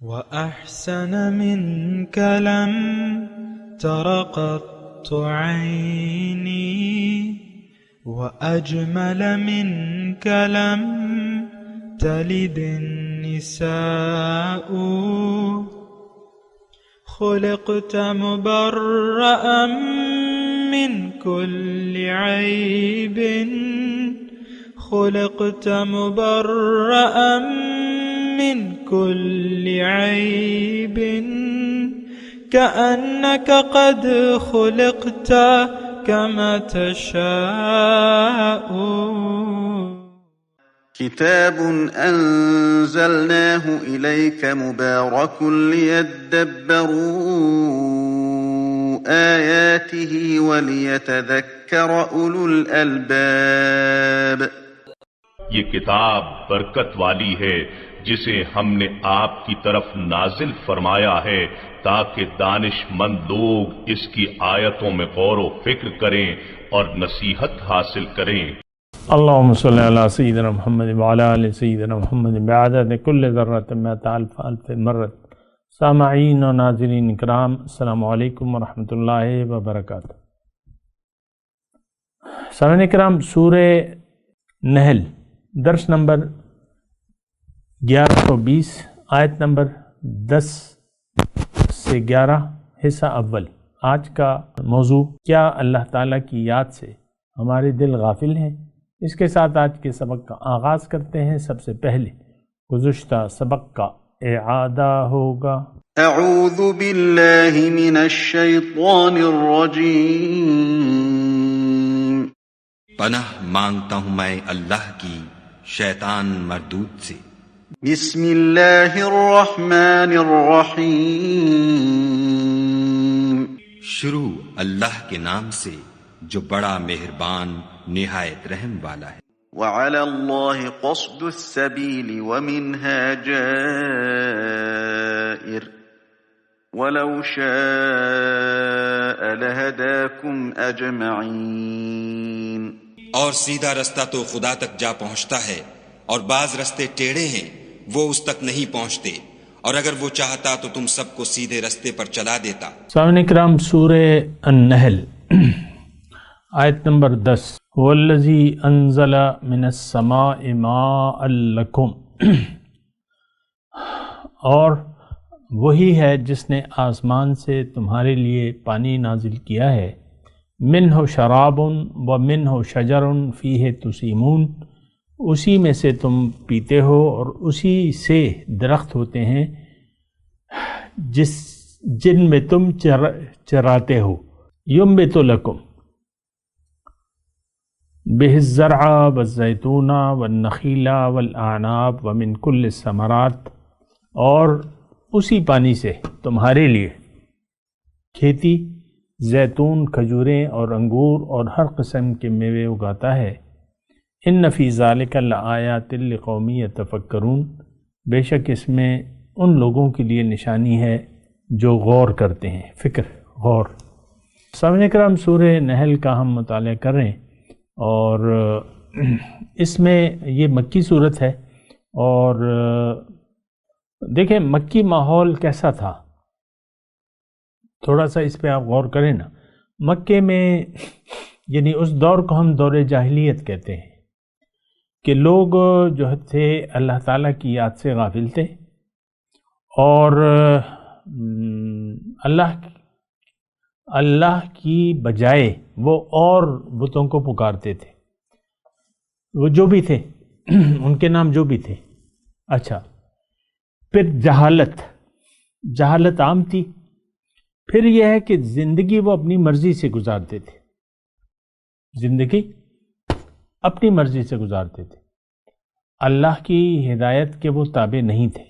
وأحسن منك لم تر قط عيني، وأجمل منك لم تلد النساء. خلقت مبرأ من كل عيب، خلقت مبرأ من كل عيب، كأنك قد خلقت كما تشاء. كتاب أنزلناه إليك مبارك ليدبروا آياته وليتذكر أولو الألباب. یہ کتاب برکت والی ہے جسے ہم نے آپ کی طرف نازل فرمایا ہے تاکہ دانش مند لوگ اس کی آیتوں میں غور و فکر کریں اور نصیحت حاصل کریں۔ اللہم صلی علی سیدنا محمد وعلی آل سیدنا محمد بعدد کل ذرۃ مئۃ الف الف مرۃ۔ سامعین و ناظرین اکرام، السلام علیکم ورحمۃ اللہ وبرکاتہ۔ سامعین اکرام، سورہ نحل درس نمبر 1120، آیت نمبر 10 سے 11، حصہ اول۔ آج کا موضوع، کیا اللہ تعالیٰ کی یاد سے ہمارے دل غافل ہیں؟ اس کے ساتھ آج کے سبق کا آغاز کرتے ہیں۔ سب سے پہلے گزشتہ سبق کا اعادہ ہوگا۔ اعوذ باللہ من الشیطان الرجیم۔ پناہ مانگتا ہوں میں اللہ کی شیطان مردود سے۔ بسم اللہ الرحمن الرحیم۔ شروع اللہ کے نام سے جو بڑا مہربان نہایت رحم والا ہے۔ وعلى الله قصد السبيل ومنها جائر ولو شاء لهداكم أجمعين۔ اور سیدھا رستہ تو خدا تک جا پہنچتا ہے، اور بعض رستے ٹیڑھے ہیں وہ اس تک نہیں پہنچتے، اور اگر وہ چاہتا تو تم سب کو سیدھے رستے پر چلا دیتا۔ سامعین کرام، سورہ النحل آیت نمبر 10۔ والذی انزل من السماء ماء لکم، اور وہی ہے جس نے آسمان سے تمہارے لیے پانی نازل کیا ہے۔ منہ شراب ومنہ شجر فیہ تسیمون، اسی میں سے تم پیتے ہو اور اسی سے درخت ہوتے ہیں جن میں تم چراتے ہو۔ ینبت لکم بہ الزرع والزیتون والنخیل والاعناب ومن کل الثمرات، اور اسی پانی سے تمہارے لیے کھیتی، زیتون، کھجوریں اور انگور اور ہر قسم کے میوے اگاتا ہے۔ ان فی ذالک لآیات لقوم یتفکرون، بے شک اس میں ان لوگوں کے لیے نشانی ہے جو غور کرتے ہیں، فکر، غور۔ سامعین کرام، سورہ نحل کا ہم مطالعہ کر رہے ہیں، اور اس میں یہ مکی صورت ہے، اور دیکھیں مکی ماحول کیسا تھا، تھوڑا سا اس پہ آپ غور کریں نا۔ مکے میں یعنی اس دور کو ہم دور جاہلیت کہتے ہیں کہ لوگ جو تھے اللہ تعالیٰ کی یاد سے غافل تھے، اور اللہ کی بجائے وہ اور بتوں کو پکارتے تھے، وہ جو بھی تھے ان کے نام جو بھی تھے۔ اچھا، پھر جہالت عام تھی۔ پھر یہ ہے کہ زندگی وہ اپنی مرضی سے گزارتے تھے، زندگی اپنی مرضی سے گزارتے تھے، اللہ کی ہدایت کے وہ تابع نہیں تھے۔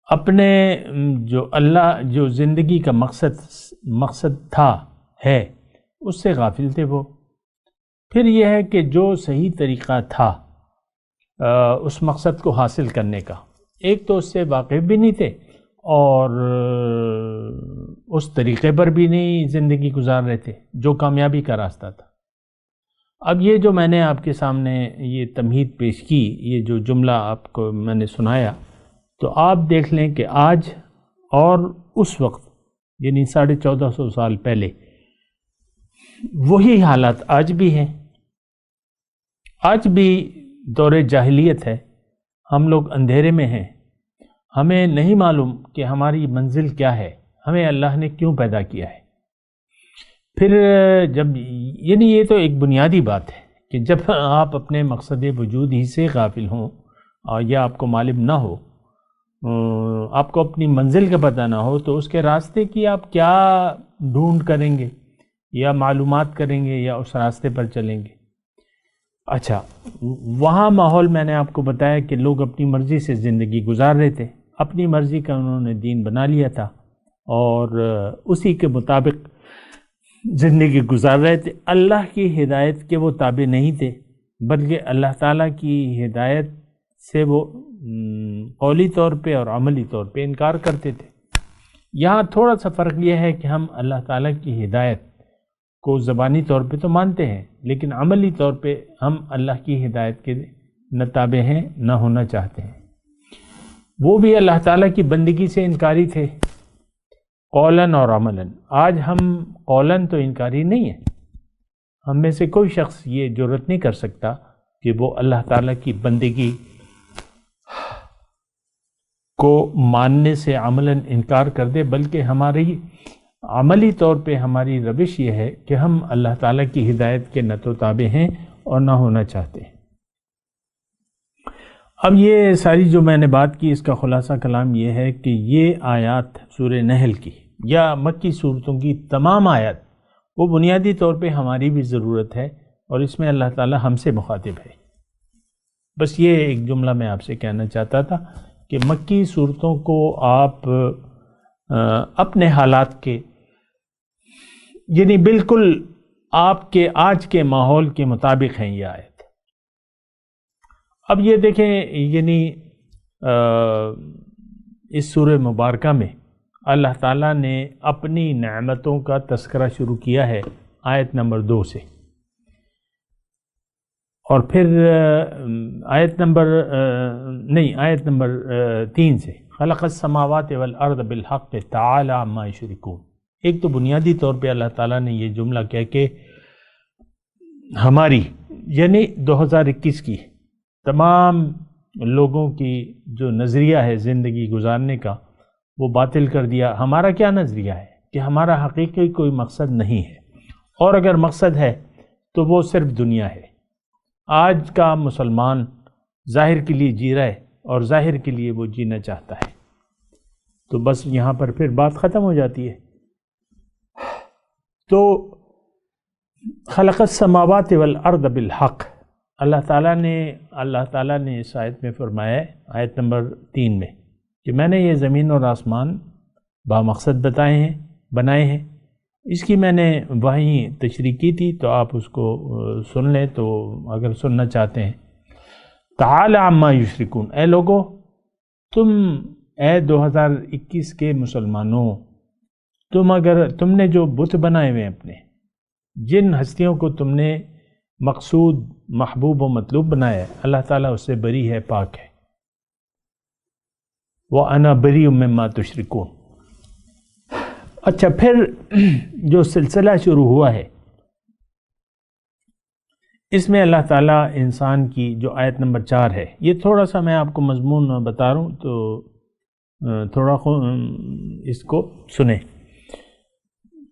اپنے جو زندگی کا مقصد تھا ہے اس سے غافل تھے وہ۔ پھر یہ ہے کہ جو صحیح طریقہ تھا اس مقصد کو حاصل کرنے کا، ایک تو اس سے واقف بھی نہیں تھے، اور اس طریقے پر بھی نہیں زندگی گزار رہے تھے جو کامیابی کا راستہ تھا۔ اب یہ جو میں نے آپ کے سامنے یہ تمہید پیش کی، یہ جو جملہ آپ کو میں نے سنایا، تو آپ دیکھ لیں کہ آج اور اس وقت یعنی 1450 سال پہلے وہی حالات آج بھی ہیں. آج بھی دور جاہلیت ہے، ہم لوگ اندھیرے میں ہیں، ہمیں نہیں معلوم کہ ہماری منزل کیا ہے، ہمیں اللہ نے کیوں پیدا کیا ہے. پھر جب یعنی یہ تو ایک بنیادی بات ہے کہ جب آپ اپنے مقصد وجود ہی سے غافل ہوں اور یا آپ کو معلوم نہ ہو، آپ کو اپنی منزل کا پتہ نہ ہو، تو اس کے راستے کی آپ کیا ڈھونڈ کریں گے یا معلومات کریں گے یا اس راستے پر چلیں گے. اچھا، وہاں ماحول میں نے آپ کو بتایا کہ لوگ اپنی مرضی سے زندگی گزار رہے تھے، اپنی مرضی کا انہوں نے دین بنا لیا تھا اور اسی کے مطابق زندگی گزار رہے تھے. اللہ کی ہدایت کے وہ تابع نہیں تھے، بلکہ اللہ تعالیٰ کی ہدایت سے وہ قولی طور پہ اور عملی طور پہ انکار کرتے تھے. یہاں تھوڑا سا فرق یہ ہے کہ ہم اللہ تعالیٰ کی ہدایت کو زبانی طور پہ تو مانتے ہیں، لیکن عملی طور پہ ہم اللہ کی ہدایت کے نہ تابع ہیں نہ ہونا چاہتے ہیں. وہ بھی اللہ تعالیٰ کی بندگی سے انکاری تھے، قولاً اور عملاً. آج ہم قولاً تو انکاری نہیں ہیں، ہم میں سے کوئی شخص یہ جرأت نہیں کر سکتا کہ وہ اللہ تعالیٰ کی بندگی کو ماننے سے عملاً انکار کر دے، بلکہ ہماری عملی طور پہ ہماری روش یہ ہے کہ ہم اللہ تعالیٰ کی ہدایت کے نہ تو تابع ہیں اور نہ ہونا چاہتے ہیں. اب یہ ساری جو میں نے بات کی، اس کا خلاصہ کلام یہ ہے کہ یہ آیات سورہ نحل کی یا مکی صورتوں کی تمام آیات وہ بنیادی طور پہ ہماری بھی ضرورت ہے، اور اس میں اللہ تعالیٰ ہم سے مخاطب ہے. بس یہ ایک جملہ میں آپ سے کہنا چاہتا تھا کہ مکی صورتوں کو آپ اپنے حالات کے یعنی بالکل آپ کے آج کے ماحول کے مطابق ہیں یہ آیت. اب یہ دیکھیں، یعنی اس سورہ مبارکہ میں اللہ تعالیٰ نے اپنی نعمتوں کا تذکرہ شروع کیا ہے آیت نمبر 2 سے، اور پھر آیت نمبر 3 سے خلق السماوات والارض بالحق تعالی عما یشرکون. ایک تو بنیادی طور پہ اللہ تعالیٰ نے یہ جملہ کہہ کے ہماری یعنی 2021 کی تمام لوگوں کی جو نظریہ ہے زندگی گزارنے کا وہ باطل کر دیا. ہمارا کیا نظریہ ہے کہ ہمارا حقیقی کوئی مقصد نہیں ہے، اور اگر مقصد ہے تو وہ صرف دنیا ہے. آج کا مسلمان ظاہر کے لیے جی رہا ہے اور ظاہر کے لیے وہ جینا چاہتا ہے، تو بس یہاں پر پھر بات ختم ہو جاتی ہے. تو خلق السماوات والارض بالحق، اللہ تعالیٰ نے اس آیت میں فرمایا ہے آیت نمبر 3 میں کہ میں نے یہ زمین اور آسمان بامقصد بنائے ہیں. اس کی میں نے وہیں تشریح کی تھی، تو آپ اس کو سن لیں تو اگر سننا چاہتے ہیں. تعالی عما یشرکون، اے لوگو اے 2021 کے مسلمانوں، تم نے جو بت بنائے ہوئے ہیں اپنے، جن ہستیوں کو تم نے مقصود محبوب و مطلوب بنایا ہے، اللہ تعالیٰ اس سے بری ہے، پاک ہے. وَأَنَا بَرِيءٌ مِّمَّا تُشْرِكُونَ. اچھا، پھر جو سلسلہ شروع ہوا ہے اس میں اللہ تعالیٰ انسان کی جو آیت نمبر 4 ہے، یہ تھوڑا سا میں آپ کو مضمون بتا رہا ہوں تو تھوڑا اس کو سنیں.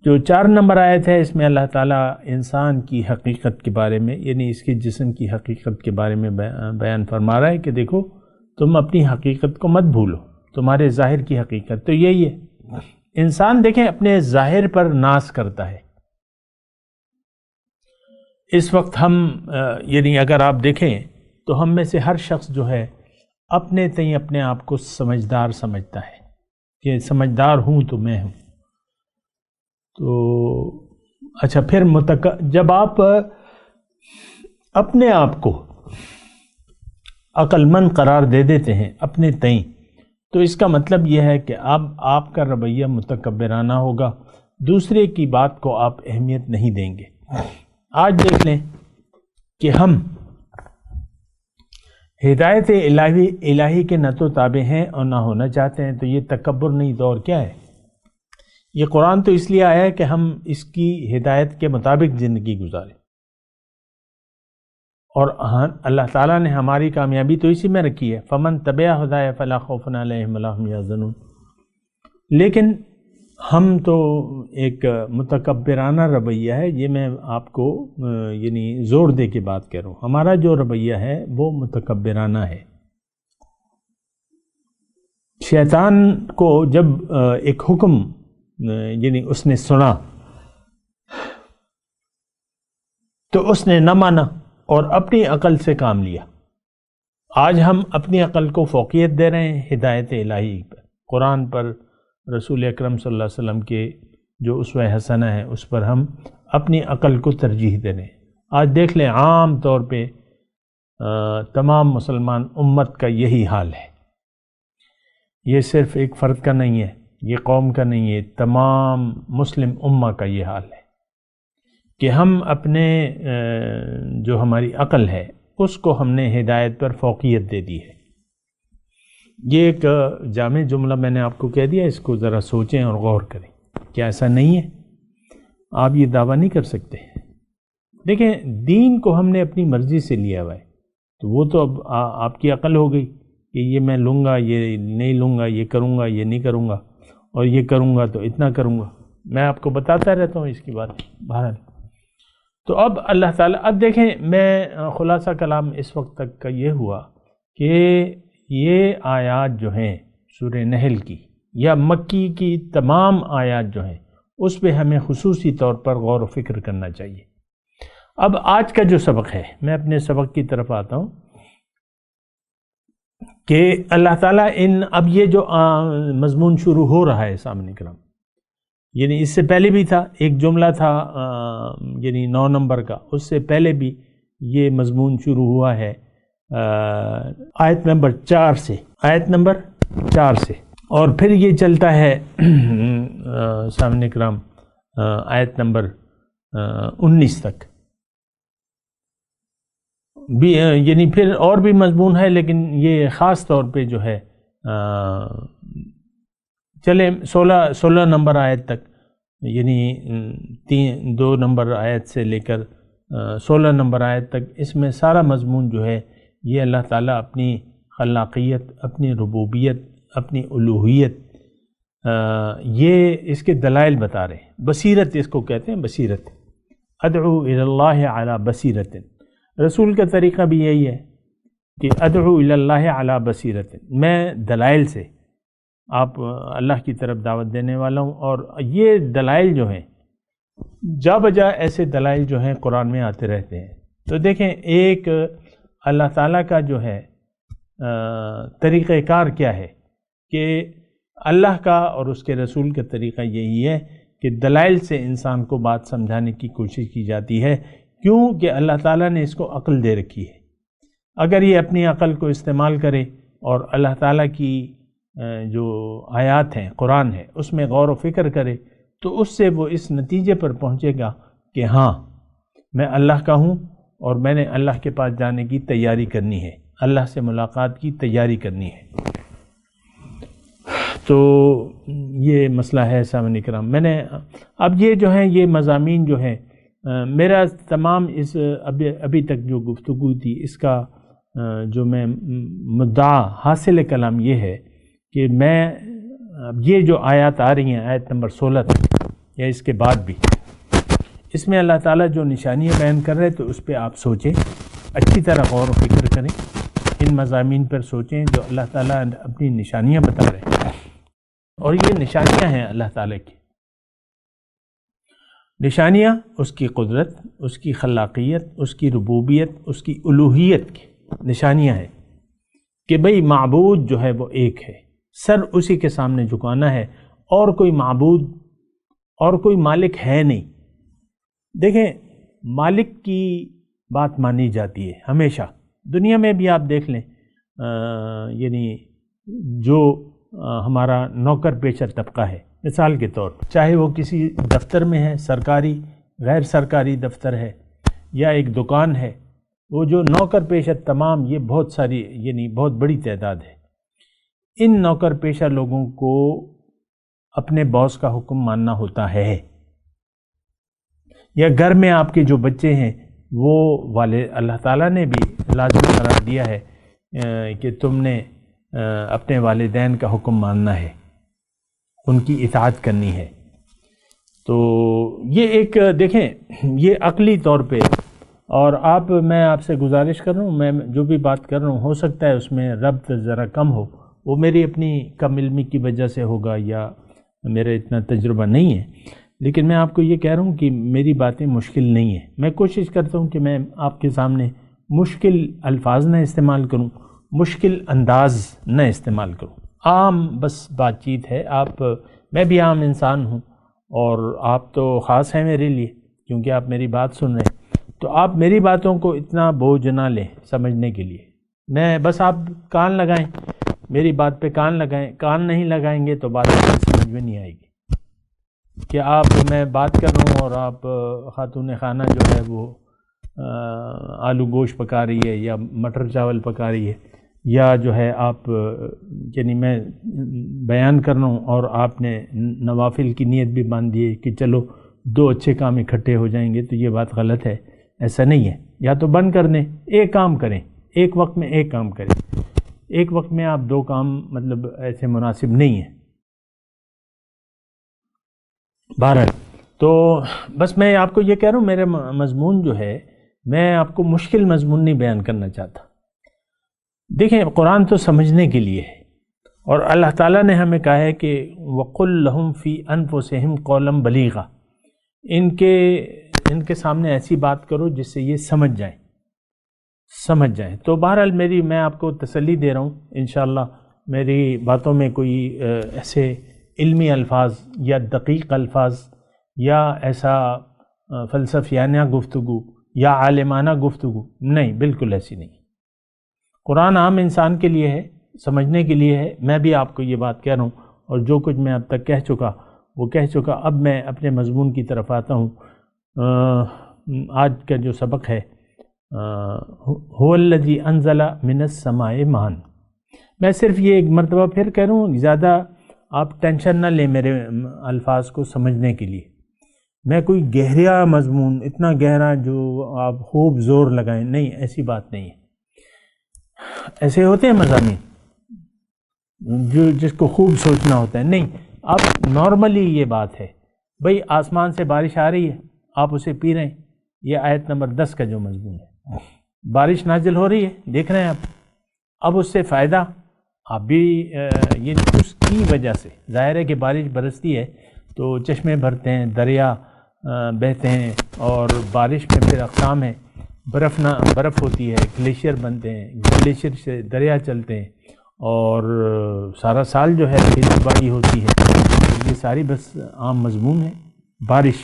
جو 4 نمبر آیت ہے، اس میں اللہ تعالیٰ انسان کی حقیقت کے بارے میں یعنی اس کے جسم کی حقیقت کے بارے میں بیان فرما رہا ہے کہ دیکھو تم اپنی حقیقت کو مت بھولو، تمہارے ظاہر کی حقیقت تو یہی ہے. انسان دیکھیں اپنے ظاہر پر ناز کرتا ہے. اس وقت ہم یعنی اگر آپ دیکھیں تو ہم میں سے ہر شخص جو ہے اپنے تئیں اپنے آپ کو سمجھدار سمجھتا ہے کہ سمجھدار ہوں تو میں ہوں. تو اچھا، پھر جب آپ اپنے آپ کو عقل مند قرار دے دیتے ہیں اپنے تئیں، تو اس کا مطلب یہ ہے کہ اب آپ کا رویہ متکبرانہ ہوگا، دوسرے کی بات کو آپ اہمیت نہیں دیں گے. آج دیکھ لیں کہ ہم ہدایت الہی کے نہ تو تابع ہیں اور نہ ہونا چاہتے ہیں، تو یہ تکبر نہیں تو اور کیا ہے؟ یہ قرآن تو اس لیے آیا ہے کہ ہم اس کی ہدایت کے مطابق زندگی گزاریں، اور اللہ تعالیٰ نے ہماری کامیابی تو اسی میں رکھی ہے، فمن تبع ہدایہ فلا خوف علیہم ولا ہم یحزنون۔ لیکن ہم تو ایک متکبرانہ رویہ ہے، یہ میں آپ کو یعنی زور دے کے بات کر رہا ہوں، ہمارا جو رویہ ہے وہ متکبرانہ ہے۔ شیطان کو جب ایک حکم یعنی اس نے سنا تو اس نے نہ مانا اور اپنی عقل سے کام لیا۔ آج ہم اپنی عقل کو فوقیت دے رہے ہیں ہدایت الہی پر، قرآن پر، رسول اکرم صلی اللہ علیہ وسلم کے جو اسوہ حسنہ ہے اس پر ہم اپنی عقل کو ترجیح دے رہے ہیں۔ آج دیکھ لیں عام طور پہ تمام مسلمان امت کا یہی حال ہے، یہ صرف ایک فرد کا نہیں ہے، یہ قوم کا نہیں ہے، تمام مسلم امہ کا یہ حال ہے کہ ہم اپنے جو ہماری عقل ہے اس کو ہم نے ہدایت پر فوقیت دے دی ہے۔ یہ ایک جامع جملہ میں نے آپ کو کہہ دیا، اس کو ذرا سوچیں اور غور کریں، کیا ایسا نہیں ہے؟ آپ یہ دعویٰ نہیں کر سکتے۔ دیکھیں دین کو ہم نے اپنی مرضی سے لیا ہوا ہے، تو وہ تو اب آپ کی عقل ہو گئی کہ یہ میں لوں گا، یہ نہیں لوں گا، یہ کروں گا، یہ نہیں کروں گا، اور یہ کروں گا تو اتنا کروں گا۔ میں آپ کو بتاتا رہتا ہوں اس کی بات بہرحال۔ تو اب اللہ تعالیٰ، اب دیکھیں میں خلاصہ کلام اس وقت تک کا یہ ہوا کہ یہ آیات جو ہیں سورہ نحل کی یا مکی کی تمام آیات جو ہیں اس پہ ہمیں خصوصی طور پر غور و فکر کرنا چاہیے۔ اب آج کا جو سبق ہے، میں اپنے سبق کی طرف آتا ہوں کہ اللہ تعالیٰ اب یہ جو مضمون شروع ہو رہا ہے سامنے کرام، یعنی اس سے پہلے بھی تھا، ایک جملہ تھا یعنی 9 نمبر کا، اس سے پہلے بھی یہ مضمون شروع ہوا ہے آیت نمبر 4 سے، آیت نمبر 4 سے، اور پھر یہ چلتا ہے سامنے کرام آیت نمبر 19 تک بھی، یعنی پھر اور بھی مضمون ہے، لیکن یہ خاص طور پہ جو ہے چلے 16 نمبر آیت تک، یعنی 2 نمبر آیت سے لے کر 16 نمبر آیت تک، اس میں سارا مضمون جو ہے یہ اللہ تعالیٰ اپنی خلاقیت، اپنی ربوبیت، اپنی الوہیت، یہ اس کے دلائل بتا رہے ہیں۔ بصیرت اس کو کہتے ہیں، بصیرت، ادعو الی اللہ علی بصیرت، رسول کا طریقہ بھی یہی ہے کہ ادعو الی اللہ علی بصیرت، میں دلائل سے آپ اللہ کی طرف دعوت دینے والا ہوں، اور یہ دلائل جو ہیں جا بجا ایسے دلائل جو ہیں قرآن میں آتے رہتے ہیں۔ تو دیکھیں ایک اللہ تعالیٰ کا جو ہے طریقہ کار کیا ہے کہ اللہ کا اور اس کے رسول کا طریقہ یہی ہے کہ دلائل سے انسان کو بات سمجھانے کی کوشش کی جاتی ہے، کیوں کہ اللہ تعالیٰ نے اس کو عقل دے رکھی ہے۔ اگر یہ اپنی عقل کو استعمال کرے اور اللہ تعالیٰ کی جو آیات ہیں، قرآن ہے، اس میں غور و فکر کرے، تو اس سے وہ اس نتیجے پر پہنچے گا کہ ہاں میں اللہ کا ہوں اور میں نے اللہ کے پاس جانے کی تیاری کرنی ہے، اللہ سے ملاقات کی تیاری کرنی ہے۔ تو یہ مسئلہ ہے سامعین کرام۔ میں نے اب یہ جو ہیں یہ مضامین جو ہیں، میرا تمام اس ابھی تک جو گفتگو تھی اس کا جو میں مدعا حاصل کلام یہ ہے کہ میں یہ جو آیات آ رہی ہیں آیت نمبر 16 تک یا اس کے بعد بھی، اس میں اللہ تعالیٰ جو نشانیاں بیان کر رہے تو اس پہ آپ سوچیں، اچھی طرح غور و فکر کریں، ان مضامین پر سوچیں جو اللہ تعالیٰ اپنی نشانیاں بتا رہے ہیں، اور یہ نشانیاں ہیں اللہ تعالیٰ کی نشانیاں، اس کی قدرت، اس کی خلاقیت، اس کی ربوبیت، اس کی الوہیت کی نشانیاں ہیں کہ بھئی معبود جو ہے وہ ایک ہے، سر اسی کے سامنے جھکانا ہے، اور کوئی معبود اور کوئی مالک ہے نہیں۔ دیکھیں مالک کی بات مانی جاتی ہے ہمیشہ، دنیا میں بھی آپ دیکھ لیں، یعنی جو ہمارا نوکر پیشہ طبقہ ہے، مثال کے طور پر چاہے وہ کسی دفتر میں ہے، سرکاری غیر سرکاری دفتر ہے، یا ایک دکان ہے، وہ جو نوکر پیشہ تمام، یہ بہت ساری یعنی بہت بڑی تعداد ہے، ان نوکر پیشہ لوگوں کو اپنے باس کا حکم ماننا ہوتا ہے، یا گھر میں آپ کے جو بچے ہیں وہ والے اللہ تعالیٰ نے بھی لازمی قرار دیا ہے کہ تم نے اپنے والدین کا حکم ماننا ہے، ان کی اطاعت کرنی ہے۔ تو یہ ایک دیکھیں، یہ عقلی طور پہ، اور میں آپ سے گزارش کر رہا ہوں، میں جو بھی بات کر رہا ہوں ہو سکتا ہے اس میں ربط ذرا کم ہو، وہ میری اپنی کم علمی کی وجہ سے ہوگا یا میرا اتنا تجربہ نہیں ہے، لیکن میں آپ کو یہ کہہ رہا ہوں کہ میری باتیں مشکل نہیں ہیں۔ میں کوشش کرتا ہوں کہ میں آپ کے سامنے مشکل الفاظ نہ استعمال کروں، مشکل انداز نہ استعمال کروں، عام بس بات چیت ہے۔ میں بھی عام انسان ہوں، اور آپ تو خاص ہیں میرے لیے کیونکہ آپ میری بات سن رہے ہیں، تو آپ میری باتوں کو اتنا بوجھ نہ لیں سمجھنے کے لیے۔ میں بس آپ کان لگائیں، میری بات پہ کان لگائیں، کان نہیں لگائیں گے تو بات سمجھ میں نہیں آئے گی کہ میں بات کر رہا ہوں اور آپ خاتون خانہ جو ہے وہ آلو گوشت پکا رہی ہے یا مٹر چاول پکا رہی ہے، یا جو ہے آپ یعنی میں بیان کر رہا ہوں اور آپ نے نوافل کی نیت بھی باندھ دی ہے کہ چلو 2 اچھے کام اکٹھے ہو جائیں گے، تو یہ بات غلط ہے، ایسا نہیں ہے۔ یا تو بند کر دیں، ایک کام کریں، ایک وقت میں ایک کام کریں، ایک وقت میں آپ 2 کام مطلب ایسے مناسب نہیں ہے۔ بہرحال تو بس میں آپ کو یہ کہہ رہا ہوں، میرا مضمون جو ہے، میں آپ کو مشکل مضمون نہیں بیان کرنا چاہتا۔ دیکھیں، قرآن تو سمجھنے کے لیے ہے، اور اللہ تعالیٰ نے ہمیں کہا ہے کہ وَقُلْ لَهُمْ فِي أَنفُسِهِمْ قَوْلًا بَلِيغًا، ان کے سامنے ایسی بات کرو جس سے یہ سمجھ جائیں۔ تو بہرحال میں آپ کو تسلی دے رہا ہوں، انشاءاللہ میری باتوں میں کوئی ایسے علمی الفاظ یا دقیق الفاظ یا ایسا فلسفیانہ گفتگو یا عالمانہ گفتگو نہیں، بالکل ایسی نہیں۔ قرآن عام انسان کے لیے ہے، سمجھنے کے لیے ہے۔ میں بھی آپ کو یہ بات کہہ رہا ہوں، اور جو کچھ میں اب تک کہہ چکا، اب میں اپنے مضمون کی طرف آتا ہوں۔ آج کا جو سبق ہے، هو الذی انزل من السماء ماء، میں صرف یہ ایک مرتبہ پھر کہہ رہا ہوں، زیادہ آپ ٹینشن نہ لیں میرے الفاظ کو سمجھنے کے لیے۔ میں کوئی گہرا مضمون، اتنا گہرا جو آپ خوب زور لگائیں، نہیں، ایسی بات نہیں ہے۔ ایسے ہوتے ہیں مضامین جس کو خوب سوچنا ہوتا ہے، نہیں، اب نارملی یہ بات ہے، بھئی آسمان سے بارش آ رہی ہے، آپ اسے پی رہے ہیں، یہ آیت نمبر 10 کا جو مضمون ہے، بارش نازل ہو رہی ہے، دیکھ رہے ہیں آپ، اب اس سے فائدہ آپ بھی یہ اس کی وجہ سے ظاہر ہے کہ بارش برستی ہے تو چشمے بھرتے ہیں، دریا بہتے ہیں، اور بارش میں پھر اقسام ہیں، برف ہوتی ہے، گلیشیئر بنتے ہیں، گلیشیئر سے دریا چلتے ہیں، اور سارا سال جو ہے کھیتی باڑی ہوتی ہے۔ یہ ساری بس عام مضمون ہے، بارش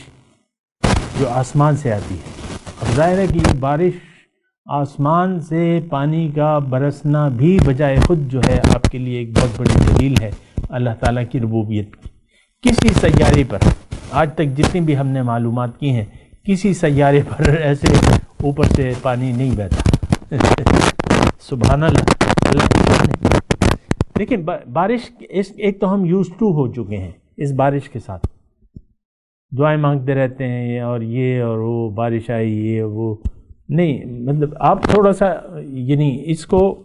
جو آسمان سے آتی ہے۔ اب ظاہر ہے کہ یہ بارش آسمان سے پانی کا برسنا بھی بجائے خود جو ہے آپ کے لیے ایک بہت بڑی دلیل ہے اللہ تعالیٰ کی ربوبیت کی۔ کسی سیارے پر آج تک جتنی بھی ہم نے معلومات کی ہیں، کسی سیارے پر ایسے اوپر سے پانی نہیں بہتا۔ سبحان اللہ، اللہ کی شان ہے۔ لیکن بارش ایک تو ہم یوز ٹو ہو چکے ہیں اس بارش کے ساتھ، دعائیں مانگتے رہتے ہیں، اور یہ اور وہ، بارش آئی، یہ وہ، نہیں، مطلب آپ تھوڑا سا یعنی اس کو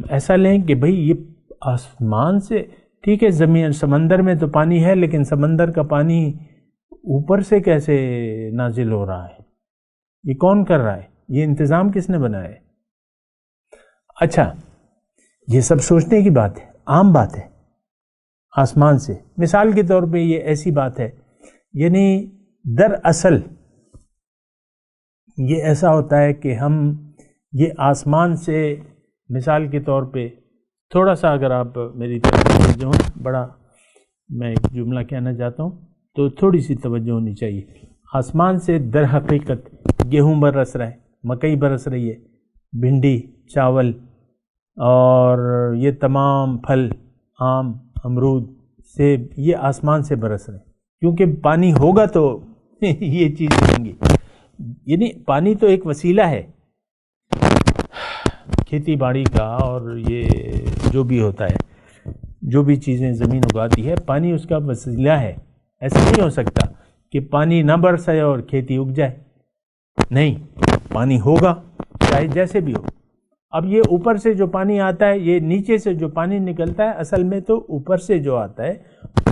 ایسا لیں کہ بھئی یہ آسمان سے، ٹھیک ہے زمین سمندر میں تو پانی ہے، لیکن سمندر کا پانی اوپر سے کیسے نازل ہو رہا ہے، یہ کون کر رہا ہے، یہ انتظام کس نے بنایا ہے؟ اچھا، یہ سب سوچنے کی بات ہے، عام بات ہے، آسمان سے۔ مثال کے طور پہ یہ ایسی بات ہے، یعنی دراصل یہ ایسا ہوتا ہے کہ ہم یہ آسمان سے، مثال کے طور پہ تھوڑا سا اگر آپ میری طرف توجہ ہوں، بڑا میں ایک جملہ کہنا چاہتا ہوں تو تھوڑی سی توجہ ہونی چاہیے۔ آسمان سے در حقیقت گیہوں برس رہا ہے، مکئی برس رہی ہے، بھنڈی، چاول، اور یہ تمام پھل، آم، امرود، سیب، یہ آسمان سے برس رہے ہیں، کیونکہ پانی ہوگا تو یہ چیز ہوں گی۔ یعنی پانی تو ایک وسیلہ ہے، کھیتی باڑی کا اور یہ جو بھی ہوتا ہے، جو بھی چیزیں زمین اگاتی ہے، پانی اس کا وسیلہ ہے. ایسا نہیں ہو سکتا کہ پانی نہ برسے اور کھیتی اگ جائے. نہیں، پانی ہوگا چاہے جیسے بھی ہو. اب یہ اوپر سے جو پانی آتا ہے، یہ نیچے سے جو پانی نکلتا ہے، اصل میں تو اوپر سے جو آتا ہے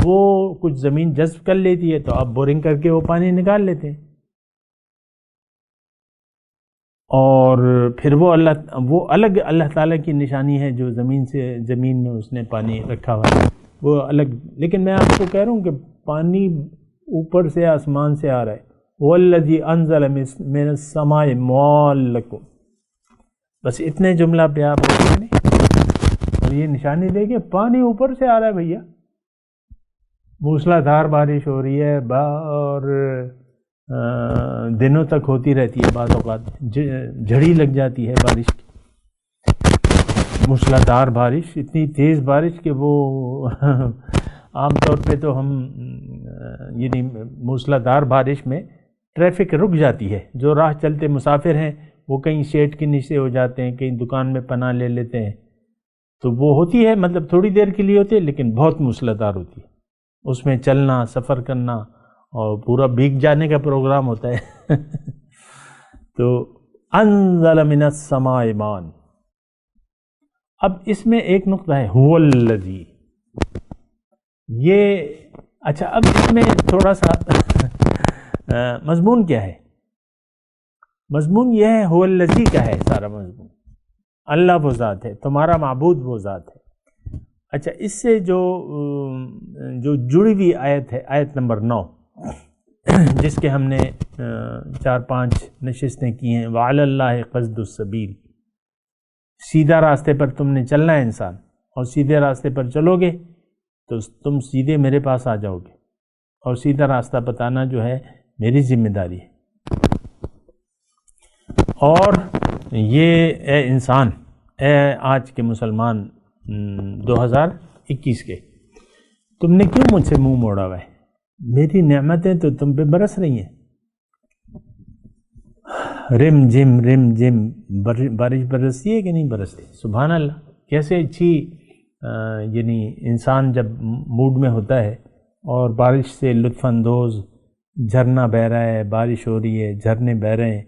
وہ کچھ زمین جذب کر لیتی ہے، تو آپ بورنگ کر کے وہ پانی نکال لیتے ہیں. اور پھر وہ الگ اللہ تعالیٰ کی نشانی ہے جو زمین میں اس نے پانی رکھا ہوا ہے، وہ الگ. لیکن میں آپ کو کہہ رہا ہوں کہ پانی اوپر سے آسمان سے آ رہا ہے. وَالَّذِي أَنزَلَ مِنَ السَّمَاءِ مَاءً لَكُمْ. بس اتنے جملہ پہ آپ ہوتے نہیں، اور یہ نشانی دیکھیں پانی اوپر سے آ رہا ہے بھیا. موسلا دھار بارش ہو رہی ہے اور دنوں تک ہوتی رہتی ہے، بعض اوقات جھڑی لگ جاتی ہے بارش کی. موسلا دھار بارش، اتنی تیز بارش کہ وہ عام طور پہ تو ہم یعنی موسلا دھار بارش میں ٹریفک رک جاتی ہے. جو راہ چلتے مسافر ہیں وہ کہیں شیڈ کے نیچے ہو جاتے ہیں، کہیں دکان میں پناہ لے لیتے ہیں. تو وہ ہوتی ہے، مطلب تھوڑی دیر کے لیے ہوتی ہے، لیکن بہت موسلادھار ہوتی ہے. اس میں چلنا، سفر کرنا اور پورا بھیگ جانے کا پروگرام ہوتا ہے. تو انزل من السماء ماء. اب اس میں ایک نقطہ ہے، هو الذی. یہ اچھا، اب اس میں تھوڑا سا مضمون کیا ہے؟ مضمون یہ ہے هو الذی کا ہے سارا مضمون. اللہ وہ ذات ہے، تمہارا معبود وہ ذات ہے. اچھا، اس سے جو جڑی ہوئی آیت ہے، آیت نمبر 9، جس کے ہم نے 4-5 نشستیں کی ہیں. وَعَلَى اللَّهِ قَصْدُ السَّبِيلِ. سیدھا راستے پر تم نے چلنا ہے انسان، اور سیدھے راستے پر چلو گے تو تم سیدھے میرے پاس آ جاؤ گے، اور سیدھا راستہ بتانا جو ہے میری ذمہ داری ہے. اور یہ اے انسان، اے آج کے مسلمان 2021 کے، تم نے کیوں مجھ سے منہ موڑا ہوا ہے؟ میری نعمتیں تو تم پہ برس رہی ہیں. رم جم بارش برستی ہے کہ نہیں برستی؟ سبحان اللہ، کیسے اچھی یعنی انسان جب موڈ میں ہوتا ہے اور بارش سے لطف اندوز، جھرنا بہہ رہا ہے، بارش ہو رہی ہے، جھرنے بہہ رہے ہیں،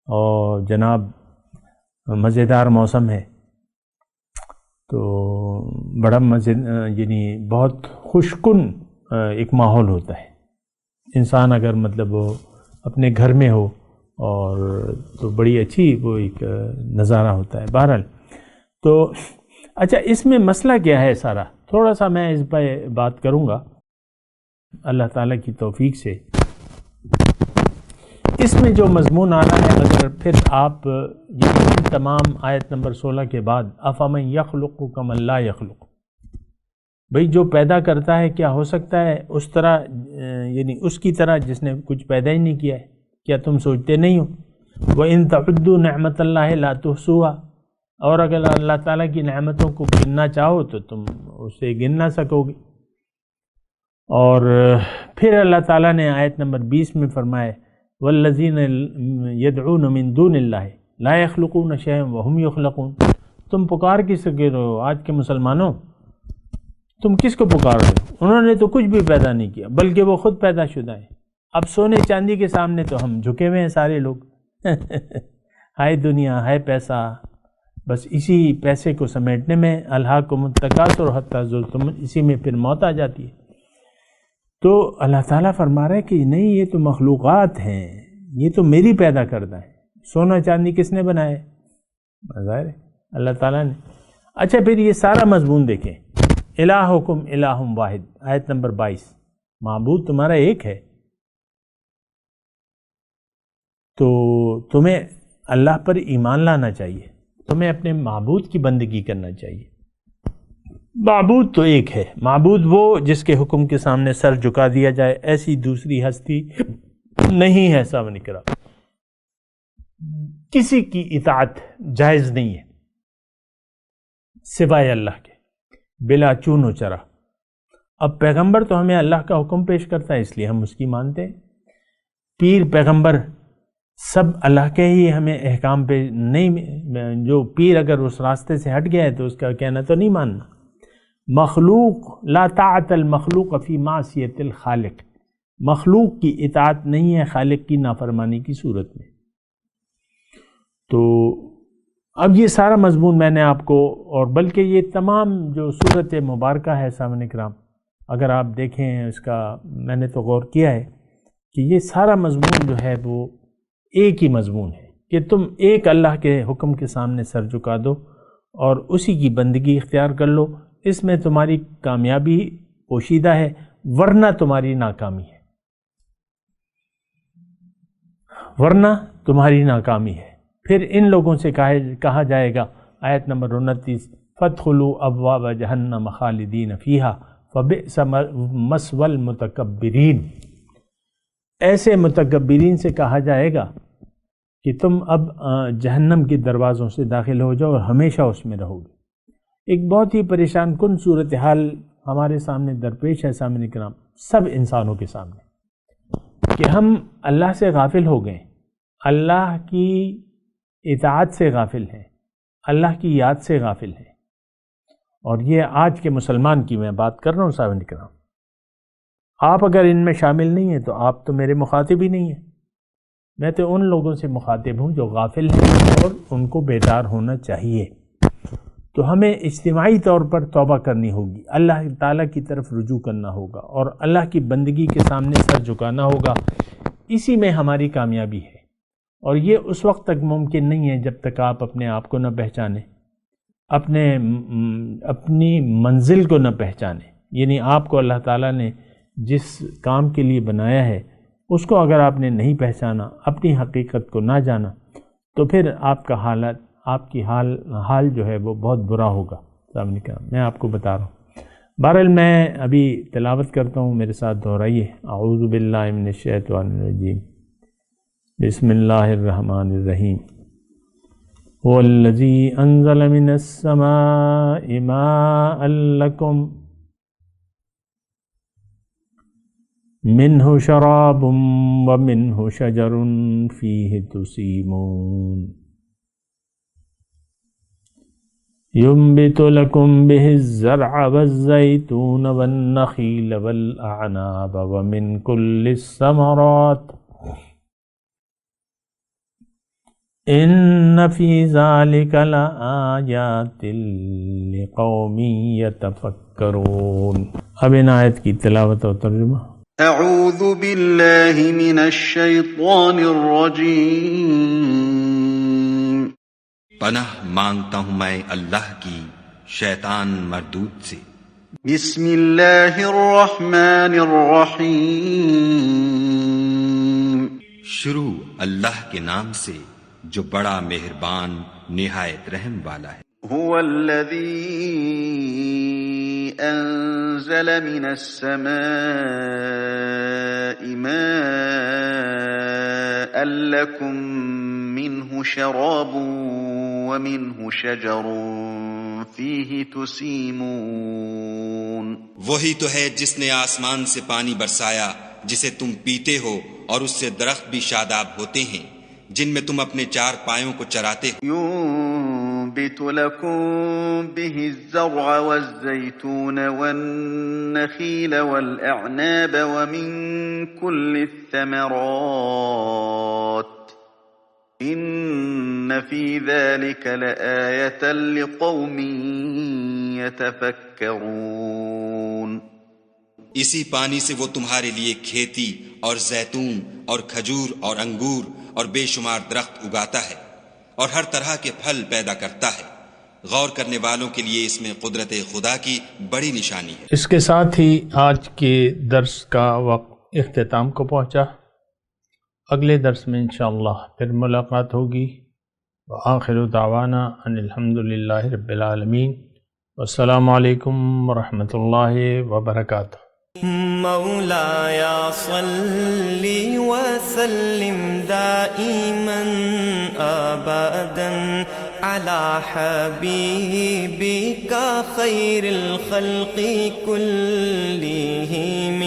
اور جناب مزیدار موسم ہے، تو بڑا یعنی بہت خوشکن ایک ماحول ہوتا ہے. انسان اگر مطلب وہ اپنے گھر میں ہو اور تو بڑی اچھی وہ ایک نظارہ ہوتا ہے. بہرحال تو اچھا، اس میں مسئلہ کیا ہے سارا؟ تھوڑا سا میں اس پہ بات کروں گا اللہ تعالیٰ کی توفیق سے. اس میں جو مضمون آنا ہے، اگر پھر آپ یہ تمام آیت نمبر 16 کے بعد افمن یخلق کمن لا یخلق، بھئی جو پیدا کرتا ہے کیا ہو سکتا ہے اس طرح، یعنی اس کی طرح جس نے کچھ پیدا ہی نہیں کیا ہے؟ کیا تم سوچتے نہیں ہو؟ وَإِن تَعُدُّوا نِعْمَةَ اللَّهِ لَا تُحْصُوهَا. اور اگر اللہ تعالیٰ کی نعمتوں کو گننا چاہو تو تم اسے گن نہ سکو گے. اور پھر اللہ تعالیٰ نے آیت نمبر 20 میں فرمایا وَالَّذِينَ يَدْعُونَ مِن دُونِ اللَّهِ لَا يَخْلُقُونَ شَيْئًا وَهُمْ يُخْلَقُونَ. تم پکار کس کو رہے ہو آج کے مسلمانوں؟ تم کس کو پکار رہے ہو؟ انہوں نے تو کچھ بھی پیدا نہیں کیا، بلکہ وہ خود پیدا شدہ ہیں. اب سونے چاندی کے سامنے تو ہم جھکے ہوئے ہیں سارے لوگ. ہائے دنیا، ہائے پیسہ، بس اسی پیسے کو سمیٹنے میں الہاکم التکاثر حتی زرتم، اسی میں پھر موت آ جاتی ہے. تو اللہ تعالیٰ فرما رہا ہے کہ نہیں، یہ تو مخلوقات ہیں، یہ تو میری پیدا کردہ ہے. سونا چاندی کس نے بنائے؟ ظاہر ہے اللہ تعالیٰ نے. اچھا، پھر یہ سارا مضمون دیکھیں. الہکم الہ واحد، آیت نمبر 22. معبود تمہارا ایک ہے، تو تمہیں اللہ پر ایمان لانا چاہیے، تمہیں اپنے معبود کی بندگی کرنا چاہیے. معبود تو ایک ہے. معبود وہ جس کے حکم کے سامنے سر جھکا دیا جائے، ایسی دوسری ہستی نہیں ہے سامنے کرا. کسی کی اطاعت جائز نہیں ہے سوائے اللہ کے، بلا چون و چرا. اب پیغمبر تو ہمیں اللہ کا حکم پیش کرتا ہے، اس لیے ہم اس کی مانتے ہیں. پیر پیغمبر سب اللہ کے ہی ہمیں احکام پہ نہیں، جو پیر اگر اس راستے سے ہٹ گیا ہے تو اس کا کہنا تو نہیں ماننا۔ مخلوق لا طاعت المخلوق فی معصیت الخالق، مخلوق کی اطاعت نہیں ہے خالق کی نافرمانی کی صورت میں۔ تو اب یہ سارا مضمون میں نے آپ کو، اور بلکہ یہ تمام جو صورت مبارکہ ہے سامعین کرام، اگر آپ دیکھیں اس کا، میں نے تو غور کیا ہے کہ یہ سارا مضمون جو ہے وہ ایک ہی مضمون ہے کہ تم ایک اللہ کے حکم کے سامنے سر جھکا دو اور اسی کی بندگی اختیار کر لو، اس میں تمہاری کامیابی پوشیدہ ہے ورنہ تمہاری ناکامی ہے، ورنہ تمہاری ناکامی ہے۔ پھر ان لوگوں سے کہا جائے گا، آیت نمبر 29، فَادْخُلُوا أَبْوَابَ جَهَنَّمَ خَالِدِينَ فِيهَا فَبِئْسَ مَثْوَى الْمُتَكَبِّرِينَ، ایسے متکبرین سے کہا جائے گا کہ تم اب جہنم کے دروازوں سے داخل ہو جاؤ اور ہمیشہ اس میں رہو گے۔ ایک بہت ہی پریشان کن صورتحال ہمارے سامنے درپیش ہے سامنے کرام، سب انسانوں کے سامنے، کہ ہم اللہ سے غافل ہو گئے، اللہ کی اطاعت سے غافل ہیں، اللہ کی یاد سے غافل ہیں۔ اور یہ آج کے مسلمان کی میں بات کر رہا ہوں سامنے کرام، آپ اگر ان میں شامل نہیں ہیں تو آپ تو میرے مخاطب ہی نہیں ہیں، میں تو ان لوگوں سے مخاطب ہوں جو غافل ہیں اور ان کو بیدار ہونا چاہیے۔ تو ہمیں اجتماعی طور پر توبہ کرنی ہوگی، اللہ تعالیٰ کی طرف رجوع کرنا ہوگا اور اللہ کی بندگی کے سامنے سر جھکانا ہوگا، اسی میں ہماری کامیابی ہے۔ اور یہ اس وقت تک ممکن نہیں ہے جب تک آپ اپنے آپ کو نہ پہچانیں، اپنی منزل کو نہ پہچانیں، یعنی آپ کو اللہ تعالیٰ نے جس کام کے لیے بنایا ہے اس کو اگر آپ نے نہیں پہچانا، اپنی حقیقت کو نہ جانا، تو پھر آپ کا حالت، آپ کی حال جو ہے وہ بہت برا ہوگا۔ سامنے کا میں آپ کو بتا رہا ہوں۔ بہرحال میں ابھی تلاوت کرتا ہوں، میرے ساتھ دہرائیے، اعوذ باللہ من الشیطان الرجیم، بسم اللہ الرحمن الرحیم۔ هو الذی انزل من السماء ماء لکم منہ شراب ومنہ شجر فیہ تسیمون ينبت لكم به الزرع والزيتون والنخيل والأعناب ومن كل الثمرات إن في ذلك لآيات لقوم يتفكرون۔ اب ان آیت کی تلاوت و ترجمہ۔ اعوذ باللہ من الشیطان الرجیم۔ پناہ مانگتا ہوں میں اللہ کی شیطان مردود سے۔ بسم اللہ الرحمن الرحیم۔ شروع اللہ کے نام سے جو بڑا مہربان نہایت رحم والا ہے۔ هو الذی انزل من السماء ماء لکم منه شراب ومنه شجر فیہ تسیمون۔ وہی تو ہے جس نے آسمان سے پانی برسایا جسے تم پیتے ہو، اور اس سے درخت بھی شاداب ہوتے ہیں جن میں تم اپنے چار پایوں کو چراتے ہو۔ ينبت لكم به الزرع والزيتون والنخيل والأعناب ومن كل الثمرات إن في ذلك لآية لقوم يتفكرون۔ اسی پانی سے وہ تمہارے لیے کھیتی اور زیتون اور کھجور اور انگور اور بے شمار درخت اگاتا ہے اور ہر طرح کے پھل پیدا کرتا ہے۔ غور کرنے والوں کے لیے اس میں قدرت خدا کی بڑی نشانی ہے۔ اس کے ساتھ ہی آج کے درس کا وقت اختتام کو پہنچا۔ اگلے درس میں انشاءاللہ پھر ملاقات ہوگی۔ وآخر دعوانا ان الحمدللہ رب العالمین، والسلام علیکم ورحمۃ اللہ وبرکاتہ۔ مولایا صلی وسلم دائما ابدا علی حبیبک خیر الخلق کلہم۔